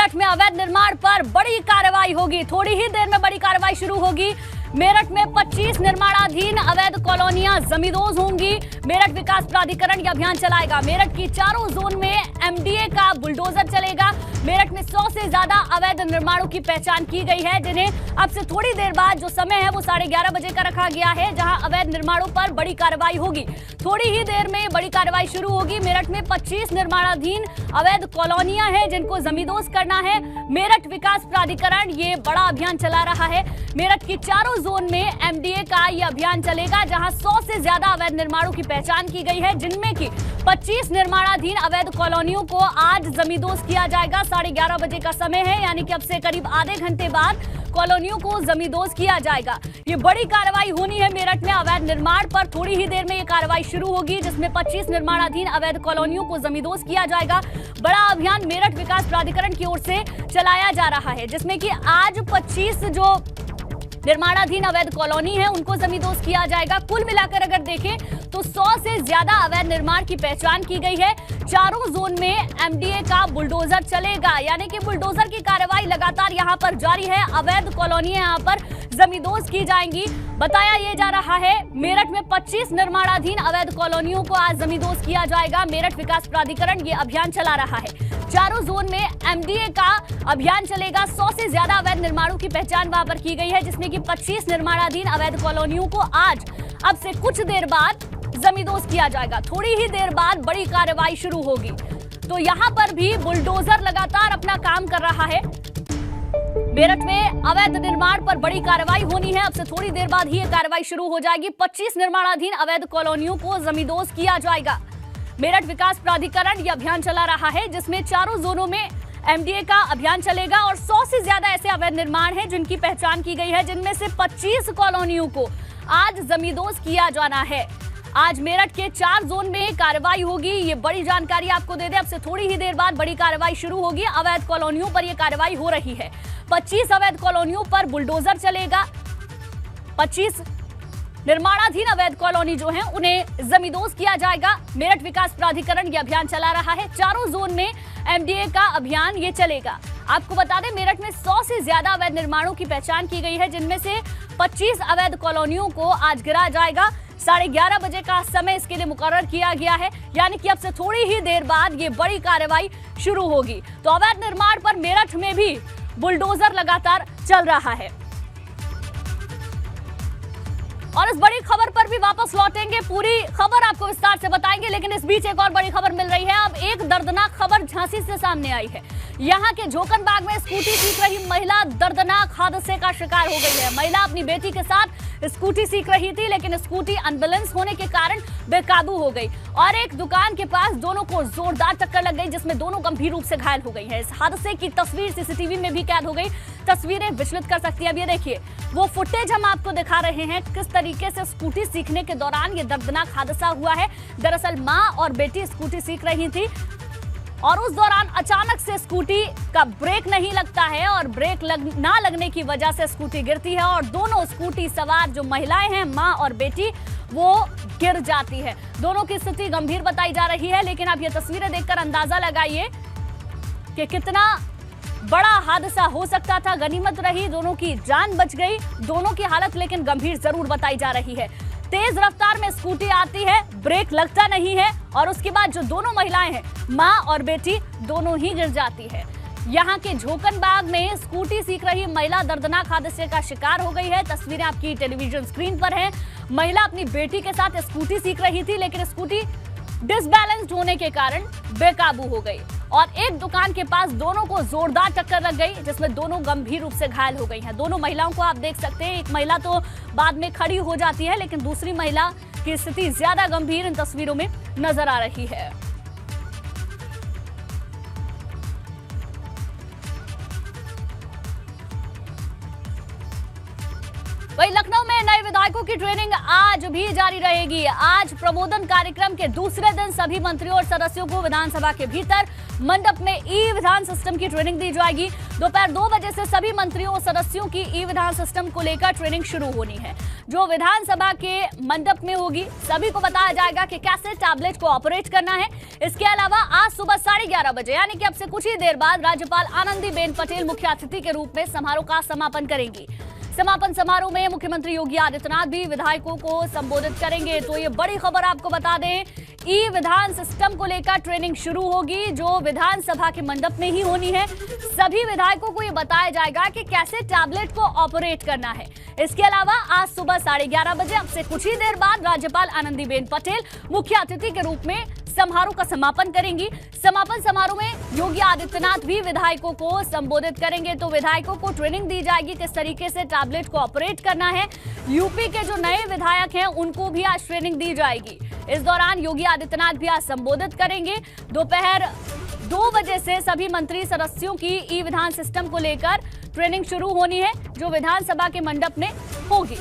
मेरठ में अवैध निर्माण पर बड़ी कार्रवाई होगी। थोड़ी ही देर में बड़ी कार्रवाई शुरू होगी। मेरठ में 25 निर्माणाधीन अवैध कॉलोनियां जमींदोज होंगी। मेरठ विकास प्राधिकरण ये अभियान चलाएगा। मेरठ की चारों जोन में एमडीए का बुलडोजर चलेगा। मेरठ में 100 से ज्यादा अवैध निर्माणों की पहचान की गई है, जिन्हें अब से थोड़ी देर बाद जो समय है वो 11:30 बजे का रखा गया है, जहां अवैध निर्माणों पर बड़ी कार्रवाई होगी। थोड़ी ही देर में बड़ी कार्रवाई शुरू होगी। मेरठ में 25 निर्माणाधीन अवैध कॉलोनियां हैं जिनको जमींदोज करना है। मेरठ विकास प्राधिकरण ये बड़ा अभियान चला रहा है। मेरठ की चारों जोन में एमडीए का ये अभियान चलेगा, जहां 100 से ज्यादा अवैध निर्माणों की पहचान की गई है, जिनमें की 25 निर्माणाधीन अवैध कॉलोनियों को आज जमींदोज किया जाएगा। 11:30 बजे का समय है, यानी कि अब से करीब आधे घंटे बाद कॉलोनियों को जमींदोज किया जाएगा। ये बड़ी कार्रवाई होनी है मेरठ में अवैध निर्माण पर। थोड़ी ही देर में ये कार्रवाई शुरू होगी, जिसमें 25 निर्माणाधीन अवैध कॉलोनियों को जमींदोज किया जाएगा। बड़ा अभियान मेरठ विकास प्राधिकरण की ओर से चलाया जा रहा है, जिसमें कि आज 25 जो निर्माणाधीन अवैध कॉलोनी है उनको जमींदोज किया जाएगा। कुल मिलाकर अगर देखें तो 100 से ज्यादा अवैध निर्माण की पहचान की गई है। चारों जोन में एमडीए का बुलडोजर चलेगा, यानी कि बुलडोजर की कार्रवाई लगातार यहां पर जारी है। अवैध कॉलोनियां यहां पर जमींदोज की जाएंगी। बताया यह जा रहा है मेरठ में 25 निर्माणाधीन अवैध कॉलोनियों को आज जमींदोज किया जाएगा। मेरठ विकास प्राधिकरण ये अभियान चला रहा है। चारों जोन में एमडीए का अभियान चलेगा। 100 से ज्यादा अवैध निर्माणों की पहचान वहां पर की गई है, जिसमें कि 25 निर्माणाधीन अवैध कॉलोनियों को आज अब से कुछ देर बाद जमींदोज किया जाएगा। थोड़ी ही देर बाद बड़ी कार्रवाई शुरू होगी। तो यहां पर भी बुलडोजर लगातार अपना काम कर रहा है। मेरठ में अवैध निर्माण पर बड़ी कार्रवाई होनी है। अब से थोड़ी देर बाद ही यह कार्रवाई शुरू हो जाएगी। 25 निर्माणाधीन अवैध कॉलोनियों को जमींदोज किया जाएगा। मेरठ विकास प्राधिकरण यह अभियान चला रहा है, जिसमें चारों जोनों में एमडीए का अभियान चलेगा और 100 से ज्यादा ऐसे अवैध निर्माण हैं जिनकी पहचान की गई है, जिनमें से 25 कॉलोनियों को आज जमींदोज किया जाना है। आज मेरठ के 4 जोन में कार्रवाई होगी। ये बड़ी जानकारी आपको दे दें, अब से थोड़ी ही देर बाद बड़ी कार्रवाई शुरू होगी। अवैध कॉलोनियों पर यह कार्रवाई हो रही है। 25 अवैध कॉलोनियों पर बुलडोजर चलेगा। 25 निर्माणाधीन अवैध कॉलोनी जो हैं उन्हें जमींदोज किया जाएगा। मेरठ विकास प्राधिकरण ये अभियान चला रहा है। चारों जोन में एमडीए का अभियान ये चलेगा। आपको बता दें मेरठ में 100 से ज्यादा अवैध निर्माणों की पहचान की गई है, जिनमें से 25 अवैध कॉलोनियों को आज गिराया जाएगा। 11:30 बजे का समय इसके लिए मुकर्रर किया गया है, यानी कि अब से थोड़ी ही देर बाद ये बड़ी कार्रवाई शुरू होगी। तो अवैध निर्माण पर मेरठ में भी बुलडोजर लगातार चल रहा है। और इस बड़ी खबर पर भी वापस लौटेंगे, पूरी खबर आपको विस्तार से बताएंगे, लेकिन इस बीच एक और बड़ी खबर मिल रही है। अब एक दर्दनाक खबर झांसी से सामने आई है। यहाँ के झोकनबाग में स्कूटी सीख रही महिला दर्दनाक हादसे का शिकार हो गई है। महिला अपनी बेटी के साथ स्कूटी सीख रही थी, लेकिन स्कूटी अनबैलेंस होने के कारण बेकाबू हो गई और एक दुकान के पास दोनों को जोरदार टक्कर लग गई, जिसमें दोनों गंभीर रूप से घायल हो गई हैं। इस हादसे की तस्वीर सीसीटीवी में भी कैद हो गई। तस्वीरें विचलित कर सकती है। अब ये देखिए, वो फुटेज हम आपको दिखा रहे हैं किस तरीके से स्कूटी सीखने के दौरान ये दर्दनाक हादसा हुआ है। दरअसल मां और बेटी स्कूटी सीख रही थी और उस दौरान अचानक से स्कूटी का ब्रेक नहीं लगता है और ब्रेक ना लगने की वजह से स्कूटी गिरती है और दोनों स्कूटी सवार जो महिलाएं हैं, मां और बेटी, वो गिर जाती है। दोनों की स्थिति गंभीर बताई जा रही है, लेकिन आप ये तस्वीरें देखकर अंदाजा लगाइए कि कितना बड़ा हादसा हो सकता था। गनीमत रही, दोनों की जान बच गई। दोनों की हालत लेकिन गंभीर जरूर बताई जा रही है। तेज रफ्तार में स्कूटी आती है, ब्रेक लगता नहीं है और उसके बाद जो दोनों महिलाएं हैं, मां और बेटी, दोनों ही गिर जाती है। यहाँ के झोकनबाग में स्कूटी सीख रही महिला दर्दनाक हादसे का शिकार हो गई है। तस्वीरें आपकी टेलीविजन स्क्रीन पर हैं। महिला अपनी बेटी के साथ स्कूटी सीख रही थी, लेकिन स्कूटी डिसबैलेंस्ड होने के कारण बेकाबू हो गई और एक दुकान के पास दोनों को जोरदार टक्कर लग गई, जिसमें दोनों गंभीर रूप से घायल हो गई हैं। दोनों महिलाओं को आप देख सकते हैं। एक महिला तो बाद में खड़ी हो जाती है, लेकिन दूसरी महिला की स्थिति ज्यादा गंभीर इन तस्वीरों में नजर आ रही है। वहीं लखनऊ में नए विधायकों की ट्रेनिंग आज भी जारी रहेगी। आज प्रबोधन कार्यक्रम के दूसरे दिन सभी मंत्रियों और सदस्यों को विधानसभा के भीतर मंडप में ई विधान सिस्टम की ट्रेनिंग दी जाएगी। दोपहर 2 बजे से सभी मंत्रियों और सदस्यों की ई विधान सिस्टम को लेकर ट्रेनिंग शुरू होनी है। जो विधानसभा के मंडप में होगी। सभी को बताया जाएगा कि कैसे टैबलेट को ऑपरेट करना है। इसके अलावा आज सुबह 11:30 बजे यानी कि अब से कुछ ही देर बाद राज्यपाल आनंदीबेन पटेल मुख्य अतिथि के रूप में समारोह का समापन करेंगी। समापन समारोह में मुख्यमंत्री योगी आदित्यनाथ भी विधायकों को संबोधित करेंगे। तो ये बड़ी खबर आपको बता दें, ई विधान सिस्टम को लेकर ट्रेनिंग शुरू होगी जो विधानसभा के मंडप में ही होनी है। सभी विधायकों को ये बताया जाएगा कि कैसे टैबलेट को ऑपरेट करना है। इसके अलावा आज सुबह 11:30 बजे अब से कुछ ही देर बाद राज्यपाल आनंदीबेन पटेल मुख्य अतिथि के रूप में समारोह का समापन करेंगी। समापन समारोह में योगी आदित्यनाथ भी विधायकों को संबोधित करेंगे। तो विधायकों को ट्रेनिंग दी जाएगी किस तरीके से टैबलेट को ऑपरेट करना है। यूपी के जो नए विधायक हैं उनको भी आज ट्रेनिंग दी जाएगी। इस दौरान योगी आदित्यनाथ भी आज संबोधित करेंगे। दोपहर 2 बजे से सभी मंत्री सदस्यों की ई विधान सिस्टम को लेकर ट्रेनिंग शुरू होनी है जो विधानसभा के मंडप में होगी।